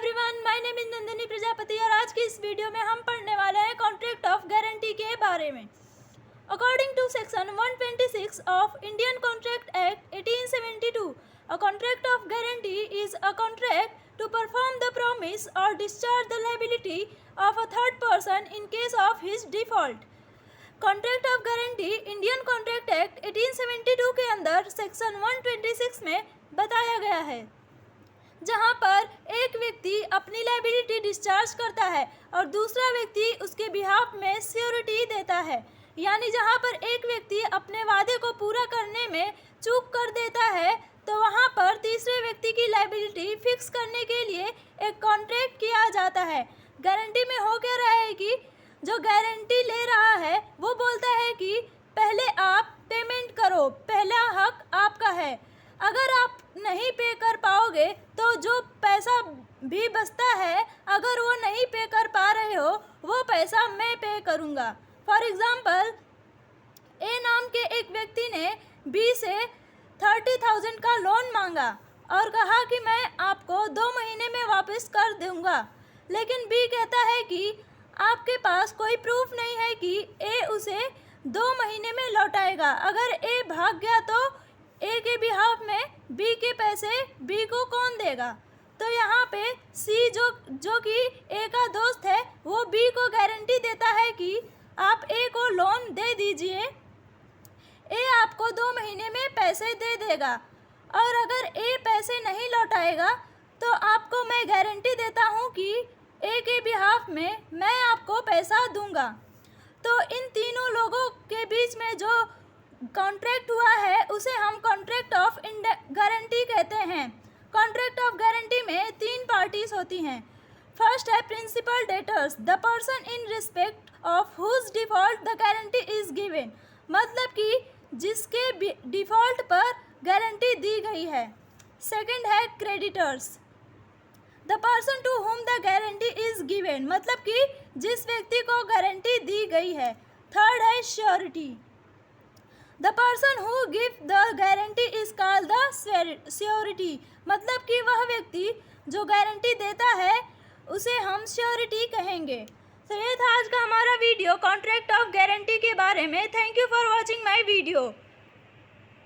Everyone, my name is Nandini Prajapati और आज की इस वीडियो में हम पढ़ने वाले हैं कॉन्ट्रैक्ट ऑफ गारंटी के बारे में। According to section 126 of Indian contract act 1872, a contract of guarantee is a contract to perform the promise और discharge the liability of a third person in case of his default. Contract of guarantee Indian contract act 1872 के अंदर section 126 में बताया गया है, जहां पर एक व्यक्ति अपनी लायबिलिटी डिस्चार्ज करता है और दूसरा व्यक्ति उसके बिहाफ में श्योरिटी देता है। यानी जहां पर एक व्यक्ति अपने वादे को पूरा करने में चूक कर देता है तो वहां पर तीसरे व्यक्ति की लायबिलिटी फिक्स करने के लिए एक कॉन्ट्रैक्ट किया जाता है। गारंटी में हो क्या रहा है कि जो गारंटी ले रहा है वो बोलता है कि पहले आप पेमेंट करो, पहला हक आपका है। अगर आप नहीं पे कर पाओगे तो जो पैसा भी बचता है, अगर वो नहीं पे कर पा रहे हो वो पैसा मैं पे करूँगा। फॉर एग्ज़ाम्पल, ए नाम के एक व्यक्ति ने बी से 30,000 का लोन मांगा और कहा कि मैं आपको 2 महीने में वापस कर दूँगा, लेकिन बी कहता है कि आपके पास कोई प्रूफ नहीं है कि ए उसे 2 महीने में लौटाएगा। अगर ए भाग गया तो ए के बिहाफ में बी के पैसे बी को कौन देगा? तो यहाँ पे सी जो कि ए का दोस्त है वो बी को गारंटी देता है कि आप ए को लोन दे दीजिए, ए आपको 2 महीने में पैसे दे देगा और अगर ए पैसे नहीं लौटाएगा तो आपको मैं गारंटी देता हूँ कि ए के बिहाफ में मैं आपको पैसा दूंगा। तो इन तीनों लोगों के बीच में जो कॉन्ट्रैक्ट हुआ है उसे हम कॉन्ट्रैक्ट ऑफ गारंटी कहते हैं। कॉन्ट्रैक्ट ऑफ गारंटी में 3 पार्टीज होती हैं। फर्स्ट है principal debtors, the person in respect of whose default the guarantee is given, मतलब कि जिसके डिफॉल्ट पर गारंटी दी गई है। सेकंड है creditors, the person to whom the guarantee is given, मतलब कि जिस व्यक्ति को गारंटी दी गई है। थर्ड है surety, the person who give the guarantee is called the surety, मतलब कि वह व्यक्ति जो गारंटी देता है उसे हम श्योरिटी कहेंगे। तो ये था आज का हमारा वीडियो कॉन्ट्रैक्ट ऑफ गारंटी के बारे में। Thank you for watching my video.